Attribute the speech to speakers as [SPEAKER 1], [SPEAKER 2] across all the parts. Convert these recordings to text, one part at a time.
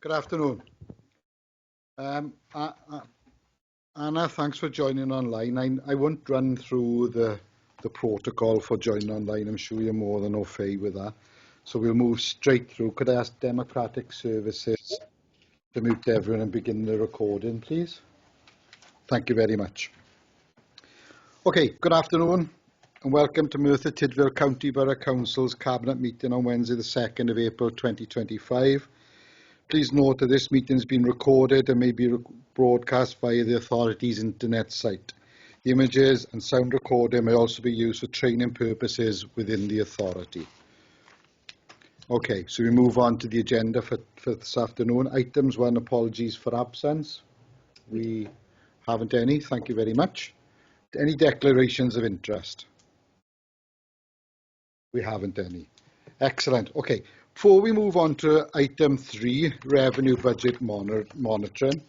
[SPEAKER 1] Good afternoon. Anna, thanks for joining online. I won't run through the protocol for joining online. I'm sure you're more than au fait with that. So we'll move straight through. Could I ask Democratic Services to mute everyone and begin the recording, please? Thank you very much. Okay, good afternoon and welcome to Merthyr Tydfil County Borough Council's Cabinet meeting on Wednesday the 2nd of April 2025. Please note that this meeting has been recorded and may be broadcast via the authority's internet site. The images and sound recording may also be used for training purposes within the authority. Okay, so we move on to the agenda for this afternoon. Items 1, apologies for absence. We haven't any, thank you very much. Any declarations of interest? We haven't any. Excellent. Okay, before we move on to item 3, revenue budget monitoring.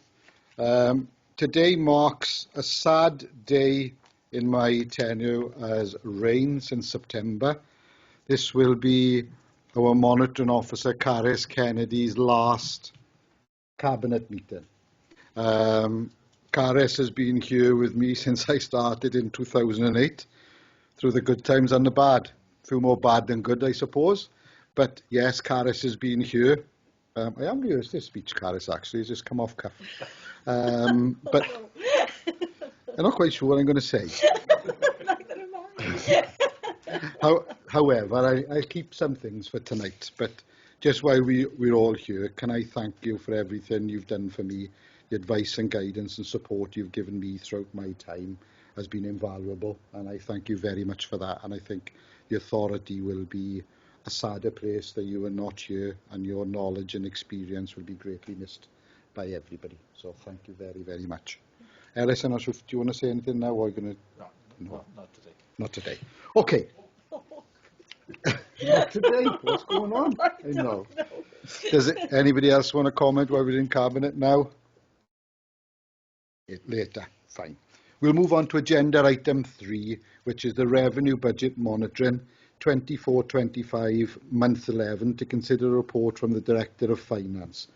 [SPEAKER 1] Today marks a sad day in my tenure as RAIN since September. This will be our monitoring officer, Caris Kennedy's last cabinet meeting. Caris has been here with me since I started in 2008, through the good times and the bad. A few more bad than good, I suppose. But yes, Caris has been here. I haven't rehearsed this speech, Caris, actually. It's just come off cuff. But I'm not quite sure what I'm going to say. However, I'll keep some things for tonight. But just while we're all here, can I thank you for everything you've done for me? The advice and guidance and support you've given me throughout my time has been invaluable. And I thank you very much for that. And I think the authority will be a sadder place that you are not here, and your knowledge and experience will be greatly missed by everybody. So thank you very, very much. Ellis, I'm not sure, do you want to say anything now, or are you going to?
[SPEAKER 2] No, not today.
[SPEAKER 1] Not today. Okay. Not today? What's going on?
[SPEAKER 2] I don't know.
[SPEAKER 1] Does anybody else want to comment while we're in Cabinet now? Later, fine. We'll move on to agenda item 3, which is the revenue budget monitoring 24-25 month 11, to consider a report from the Director of Finance.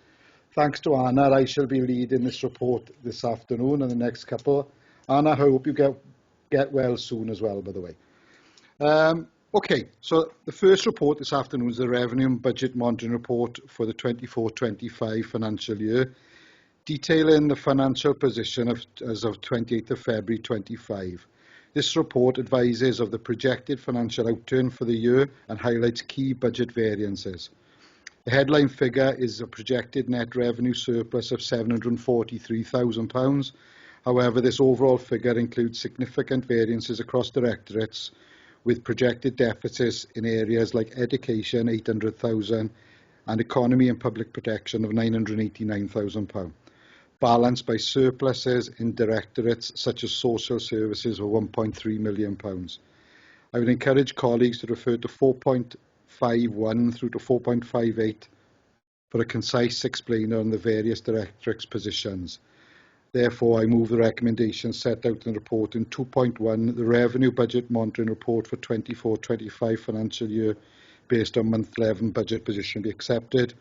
[SPEAKER 1] Thanks to Anna, I shall be leading this report this afternoon and the next couple. Anna, I hope you get well soon as well, by the way. Okay, so the first report this afternoon is the revenue and budget monitoring report for the 24-25 financial year, detailing the financial position as of 28th of February 25. This report advises of the projected financial outturn for the year and highlights key budget variances. The headline figure is a projected net revenue surplus of £743,000. However, this overall figure includes significant variances across directorates, with projected deficits in areas like education, £800,000, and economy and public protection of £989,000. Balanced by surpluses in directorates such as social services of £1.3 million. I would encourage colleagues to refer to 4.51 through to 4.58 for a concise explainer on the various directorates positions. Therefore, I move the recommendations set out in the report in 2.1, the revenue budget monitoring report for 24-25 financial year based on month 11 budget position be accepted.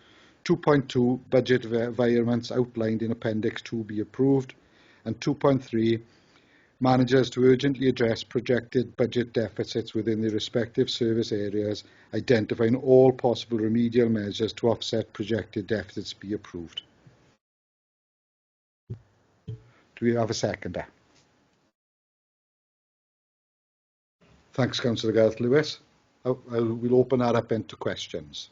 [SPEAKER 1] 2.2, budget variants outlined in Appendix 2 be approved. And 2.3, managers to urgently address projected budget deficits within their respective service areas, identifying all possible remedial measures to offset projected deficits be approved. Do we have a seconder? Thanks, Councillor Gareth Lewis. We'll open that up into questions.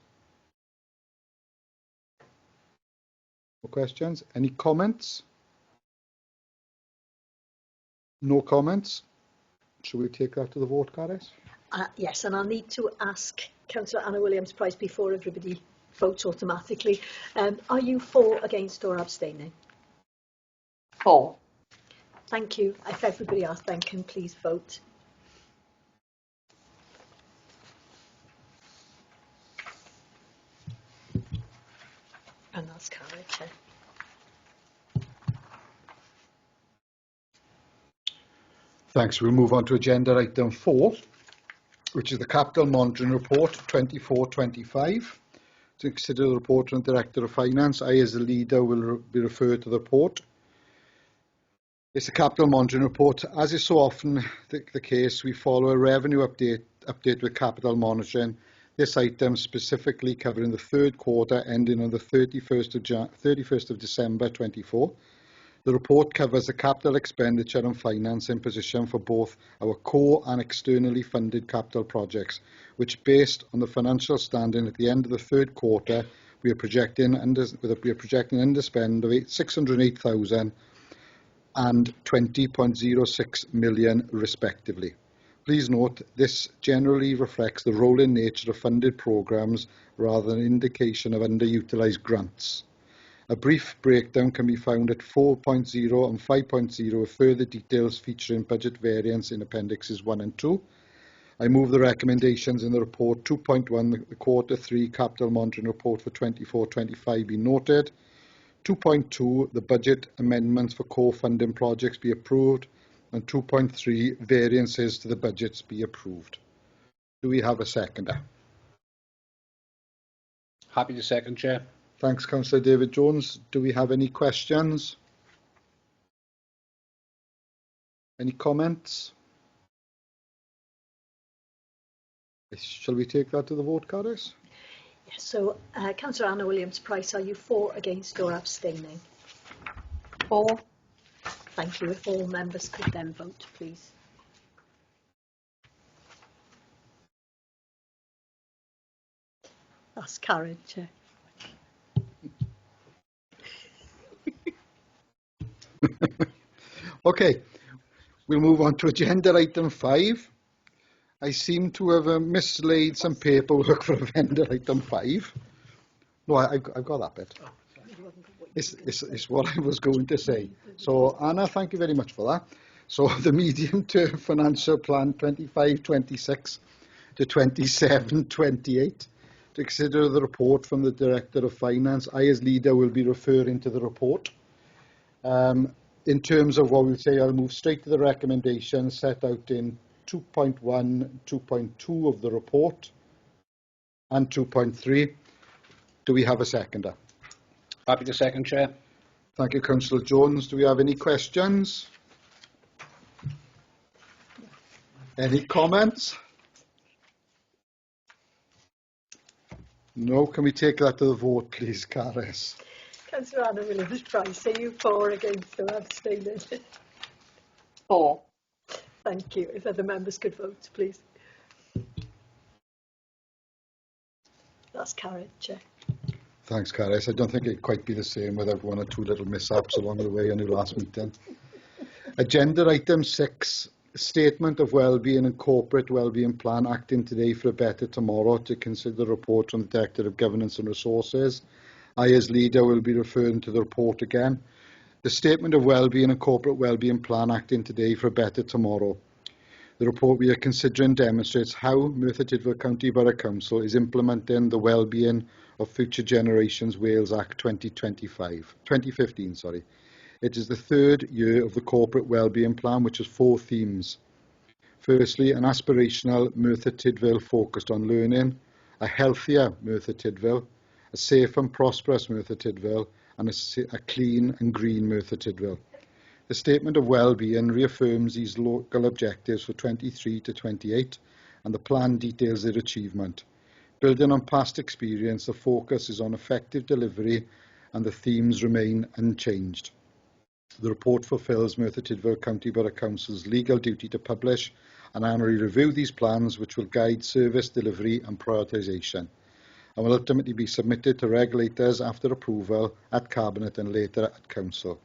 [SPEAKER 1] No questions? Any comments? No comments? Shall we take that to the vote, Caris?
[SPEAKER 3] Yes, and I'll need to ask Councillor Anna Williams-Price before everybody votes automatically. Are you for, against or abstaining?
[SPEAKER 2] For.
[SPEAKER 3] Thank you. If everybody else then can please vote. And that's carried.
[SPEAKER 1] Thanks. We'll move on to agenda item 4, which is the Capital Monitoring Report 24-25. To consider the report from the Director of Finance, I as the leader will be referred to the report. It's a capital monitoring report. As is so often the case, we follow a revenue update with capital monitoring. This item specifically covering the third quarter ending on the 31st of December 24. The report covers the capital expenditure and financing position for both our core and externally funded capital projects, which, based on the financial standing at the end of the third quarter, we are projecting underspend of 608,000 and 20.06 million respectively. Please note this generally reflects the rolling nature of funded programmes rather than an indication of underutilised grants. A brief breakdown can be found at 4.0 and 5.0 with further details featuring budget variance in Appendixes 1 and 2. I move the recommendations in the report 2.1, the Quarter 3 Capital Monitoring Report for 24-25 be noted. 2.2, the budget amendments for core funding projects be approved, and 2.3, variances to the budgets be approved. Do we have a seconder?
[SPEAKER 4] Happy to second, Chair.
[SPEAKER 1] Thanks, Councillor David Jones. Do we have any questions? Any comments? Shall we take that to the vote, Caris?
[SPEAKER 3] Yes, so Councillor Anna Williams-Price, are you for, against or abstaining?
[SPEAKER 2] For.
[SPEAKER 3] Thank you. If all members could then vote, please. That's carried, Chair.
[SPEAKER 1] Okay, we'll move on to agenda item 5. I seem to have mislaid some paperwork for agenda item 5. No, I've got that bit. It's what I was going to say. So, Anna, thank you very much for that. So, the medium-term financial plan 25-26 to 27-28. To consider the report from the Director of Finance, I as leader will be referring to the report. In terms of what we'll say, I'll move straight to the recommendations set out in 2.1, 2.2 of the report and 2.3. Do we have a seconder?
[SPEAKER 4] Happy to second, Chair.
[SPEAKER 1] Thank you, Councillor Jones. Do we have any questions? Any comments? No. Can we take that to the vote, please, Caris?
[SPEAKER 3] Councillor Anna Williams-Price, are you for, against or abstaining?
[SPEAKER 2] For.
[SPEAKER 3] Thank you. If other members could vote, please. That's carried, Chair.
[SPEAKER 1] Thanks, Caris. I don't think it'd quite be the same without one or two little mishaps along the way in the last meeting. Agenda item 6, Statement of Wellbeing and Corporate Wellbeing Plan acting today for a better tomorrow. To consider the report from the Director of Governance and Resources. I as leader will be referring to the report again. The Statement of Wellbeing and Corporate Wellbeing Plan acting today for a better tomorrow. The report we are considering demonstrates how Merthyr Tydfil County Borough Council is implementing the Wellbeing of Future Generations Wales Act 2015. It is the third year of the Corporate Wellbeing Plan, which has 4 themes. Firstly, an aspirational Merthyr Tydfil focused on learning, a healthier Merthyr Tydfil, a safe and prosperous Merthyr Tydfil, and a clean and green Merthyr Tydfil. The Statement of Wellbeing reaffirms these local objectives for 23 to 28, and the plan details their achievement. Building on past experience, the focus is on effective delivery and the themes remain unchanged. The report fulfils Merthyr Tydfil County Borough Council's legal duty to publish and annually review these plans, which will guide service delivery and prioritisation, and will ultimately be submitted to regulators after approval at Cabinet and later at Council.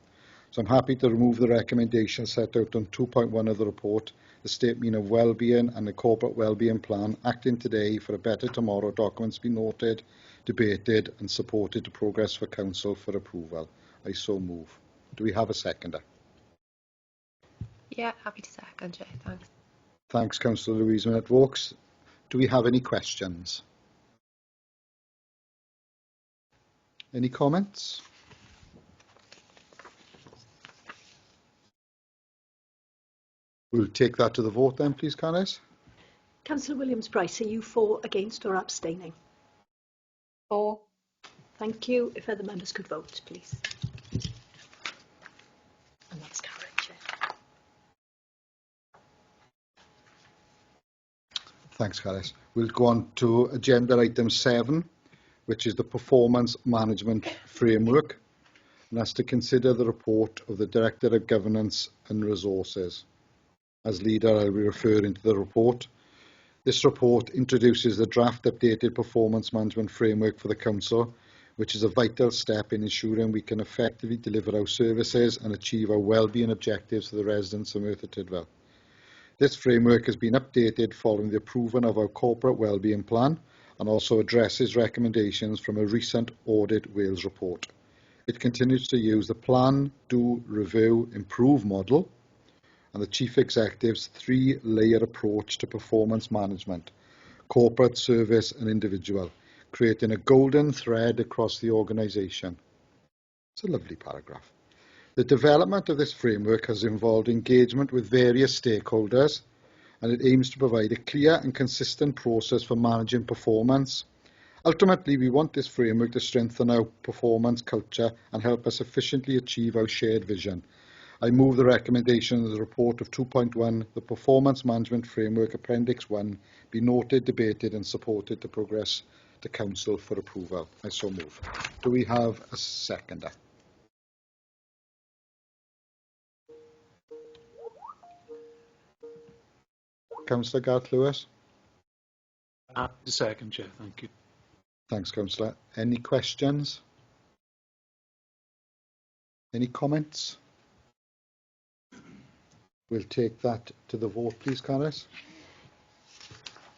[SPEAKER 1] So I'm happy to remove the recommendations set out on 2.1 of the report, the Statement of Wellbeing and the Corporate Wellbeing Plan acting today for a better tomorrow documents be noted, debated and supported to progress for Council for approval. I so move. Do we have a seconder?
[SPEAKER 5] Yeah, happy to second, Jay. Thanks.
[SPEAKER 1] Thanks, Councillor Louise Minute-Vokes. Do we have any questions? Any comments? We'll take that to the vote then, please, Caris.
[SPEAKER 3] Councillor Williams-Price, are you for, against or abstaining?
[SPEAKER 2] For.
[SPEAKER 3] Thank you. If other members could vote, please. And that's carried, Chair.
[SPEAKER 1] Thanks, Carys. We'll go on to agenda item 7, which is the performance management framework. And that's to consider the report of the Director of Governance and Resources. As leader, I'll be referring to the report. This report introduces the draft updated performance management framework for the Council, which is a vital step in ensuring we can effectively deliver our services and achieve our wellbeing objectives for the residents of Merthyr Tydfil. This framework has been updated following the approval of our corporate wellbeing plan and also addresses recommendations from a recent Audit Wales report. It continues to use the plan, do, review, improve model and the Chief Executive's 3-layer approach to performance management, corporate, service and individual, creating a golden thread across the organisation. It's a lovely paragraph. The development of this framework has involved engagement with various stakeholders, and it aims to provide a clear and consistent process for managing performance. Ultimately, we want this framework to strengthen our performance culture and help us efficiently achieve our shared vision. I move the recommendation of the report of 2.1, the Performance Management Framework Appendix 1, be noted, debated and supported to progress to Council for approval. I so move. Do we have a seconder? Councillor Garth Lewis.
[SPEAKER 5] The second, Chair. Thank you.
[SPEAKER 1] Thanks, Councillor. Any questions? Any comments? We'll take that to the vote, please, Carys.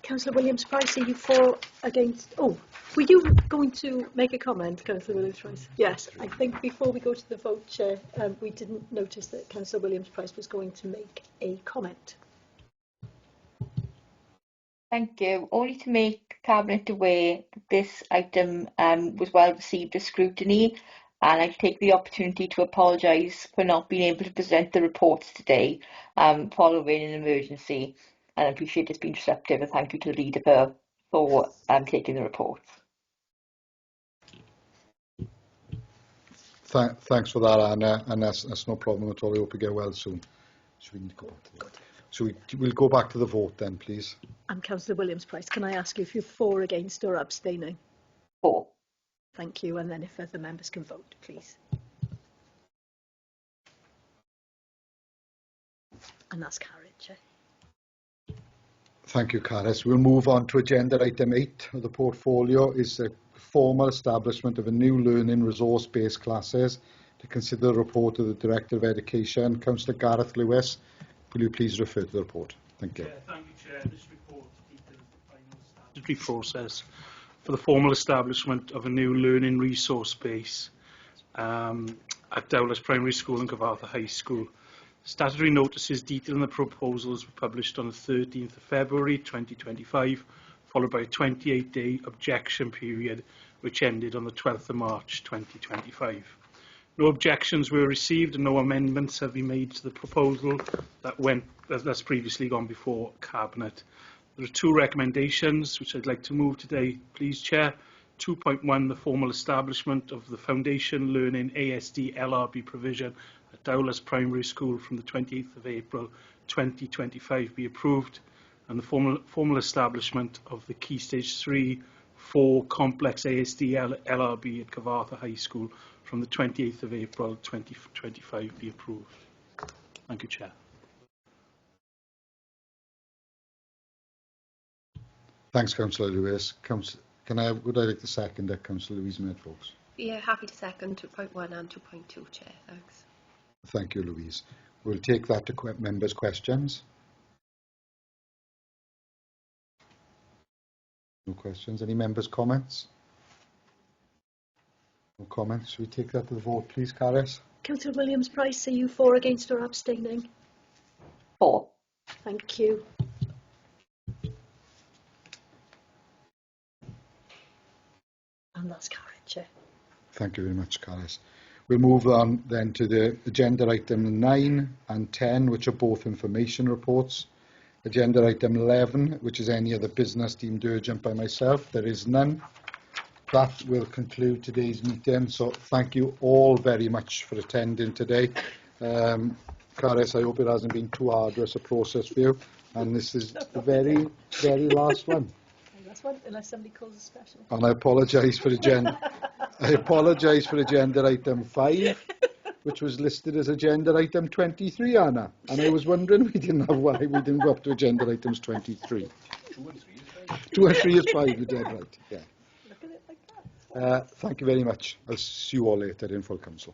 [SPEAKER 3] Councillor Williams-Price, are you for, against? Oh, were you going to make a comment, Councillor Williams-Price? Yes, I think before we go to the vote, Chair, we didn't notice that Councillor Williams-Price was going to make a comment.
[SPEAKER 2] Thank you. Only to make Cabinet aware that this item was well received as scrutiny, and I take the opportunity to apologise for not being able to present the reports today following an emergency. And I appreciate it's been disruptive, and thank you to the leader for taking the reports.
[SPEAKER 1] Thanks for that, Anna, and that's no problem at all. I hope you get well soon. So we need to go back to the vote. So we'll go back to the vote then, please.
[SPEAKER 3] And Councillor Williams-Price, can I ask you if you're for, against or abstaining?
[SPEAKER 2] For.
[SPEAKER 3] Thank you, and then if other members can vote, please. And that's carried, Chair.
[SPEAKER 1] Thank you, Carys. We'll move on to agenda item 8 of the portfolio, is the formal establishment of a new learning resource-based classes. To consider the report of the Director of Education, Councillor Gareth Lewis. Will you please refer to the report? Thank you.
[SPEAKER 5] Thank you, Chair. This report details the final statutory process for the formal establishment of a new learning resource base at Dowlas Primary School and Cyfarthfa High School. Statutory notices detailing the proposals were published on the 13th of February 2025, followed by a 28-day objection period, which ended on the 12th of March 2025. No objections were received and no amendments have been made to the proposal that's previously gone before Cabinet. There are 2 recommendations which I'd like to move today, please, Chair. 2.1, the formal establishment of the Foundation Learning ASD LRB provision at Dowlas Primary School from the 28th of April 2025 be approved, and the formal establishment of the Key Stage 3-4 Complex ASD LRB at Cyfarthfa High School from the 28th of April 2025 be approved. Thank you, Chair.
[SPEAKER 1] Thanks, Councillor Lewis. Would I like to second Councillor Louise Medford?
[SPEAKER 6] Yeah, happy to second 2.1 and 2.2, Chair. Thanks.
[SPEAKER 1] Thank you, Louise. We'll take that to members' questions. No questions. Any members' comments? No comments. Should we take that to the vote, please, Carys?
[SPEAKER 3] Councillor Williams-Price, are you for, against or abstaining?
[SPEAKER 2] For.
[SPEAKER 3] Thank you. And that's carried, Chair.
[SPEAKER 1] Thank you very much, Carys. We'll move on then to the agenda item 9 and 10, which are both information reports. Agenda item 11, which is any other business deemed urgent by myself. There is none. that will conclude today's meeting. So thank you all very much for attending today. Caris, I hope it hasn't been too arduous a process for you. And this is the very, very last one.
[SPEAKER 3] Last one, unless somebody calls a special.
[SPEAKER 1] And I apologise for agenda. I apologise for agenda item 5, which was listed as agenda item 23, Anna. And I was wondering we didn't have why we didn't go up to agenda items 23. 2 and 3 is 5, you're dead right. Yeah.
[SPEAKER 3] Look at it like that.
[SPEAKER 1] Thank you very much. I'll see you all later in full council.